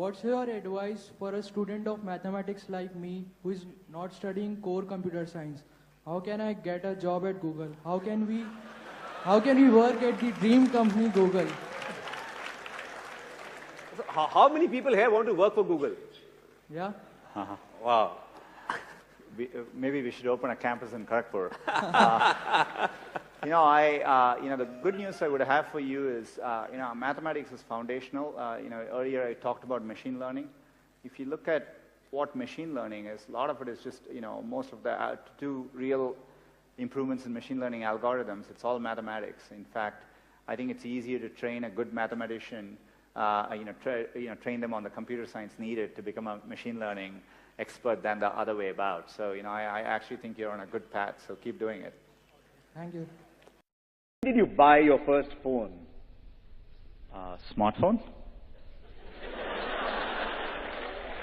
what's your advice for a student of mathematics like me who is not studying core computer science? How can I get a job at Google? How can we work at the dream company Google? So how many people here want to work for Google? Yeah. Wow. Maybe we should open a campus in Kharagpur. The good news I would have for you is, mathematics is foundational. Earlier I talked about machine learning. If you look at what machine learning is, a lot of it is just, most of the, to do real improvements in machine learning algorithms, it's all mathematics. In fact, I think it's easier to train a good mathematician, train them on the computer science needed to become a machine learning expert than the other way about. So, I actually think you're on a good path, so keep doing it. Thank you. When did you buy your first phone? Smartphone?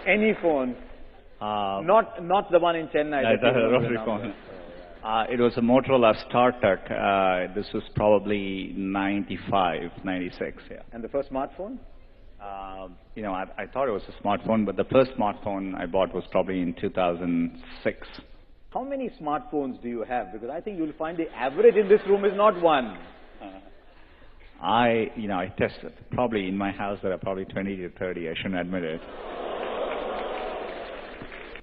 Any phone? Not the one in Chennai. The rotary phone. It was a Motorola StarTAC. This was probably 95, 96, yeah. And the first smartphone? I thought it was a smartphone, but the first smartphone I bought was probably in 2006. How many smartphones do you have? Because I think you'll find the average in this room is not one. I tested. Probably in my house there are probably 20 to 30. I shouldn't admit it.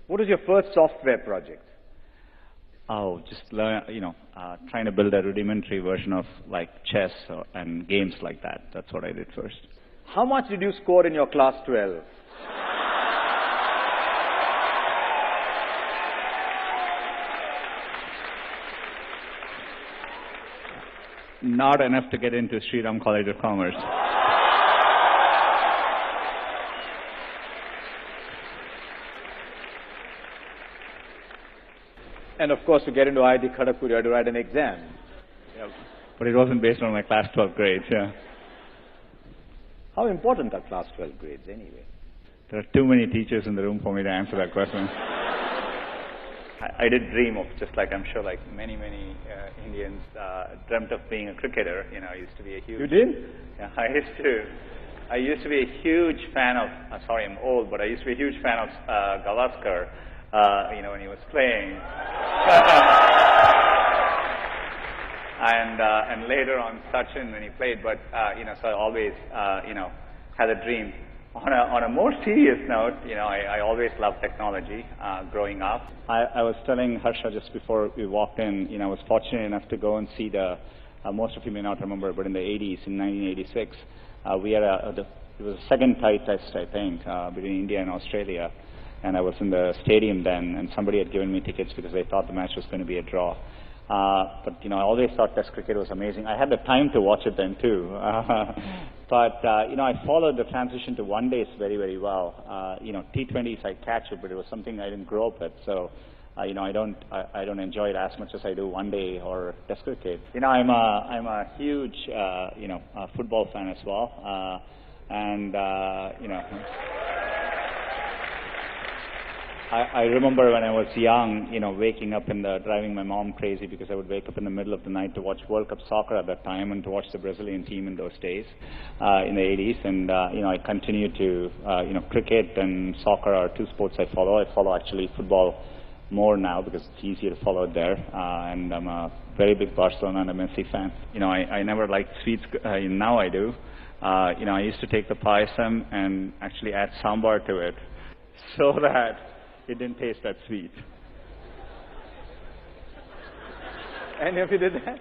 What was your first software project? Oh, just learn, trying to build a rudimentary version of like chess and games like that. That's what I did first. How much did you score in your class 12? Not enough to get into Sriram College of Commerce. And of course, to get into IIT Kharagpur, you had to write an exam. Yeah, but it wasn't based on my class 12 grades, yeah. How important are class 12 grades anyway? There are too many teachers in the room for me to answer that question. I did dream of, just like I'm sure like many Indians dreamt of being a cricketer. I used to be a huge... You did? Yeah, I used to be a huge fan of, sorry I'm old, but I used to be a huge fan of Gavaskar, when he was playing. And later on Sachin when he played, but, so I always, had a dream. On a more serious note, I always loved technology growing up. I was telling Harsha just before we walked in, I was fortunate enough to go and see most of you may not remember, but in the 80s, in 1986, we had it was a second tie test, I think, between India and Australia. And I was in the stadium then, and somebody had given me tickets because they thought the match was going to be a draw. But, I always thought Test cricket was amazing. I had the time to watch it then, too. But, I followed the transition to one days very, very well. T20s, I catch it, but it was something I didn't grow up with. So, I don't enjoy it as much as I do one day or Test cricket. I'm a huge, football fan as well. I remember when I was young, waking up driving my mom crazy because I would wake up in the middle of the night to watch World Cup soccer at that time and to watch the Brazilian team in those days, in the 80s. And, I continue to, cricket and soccer are two sports I follow. I follow actually football more now because it's easier to follow it there. And I'm a very big Barcelona and a Messi fan. I never liked sweets. Now I do. I used to take the payasam and actually add sambar to it so that it didn't taste that sweet. Any of you did that?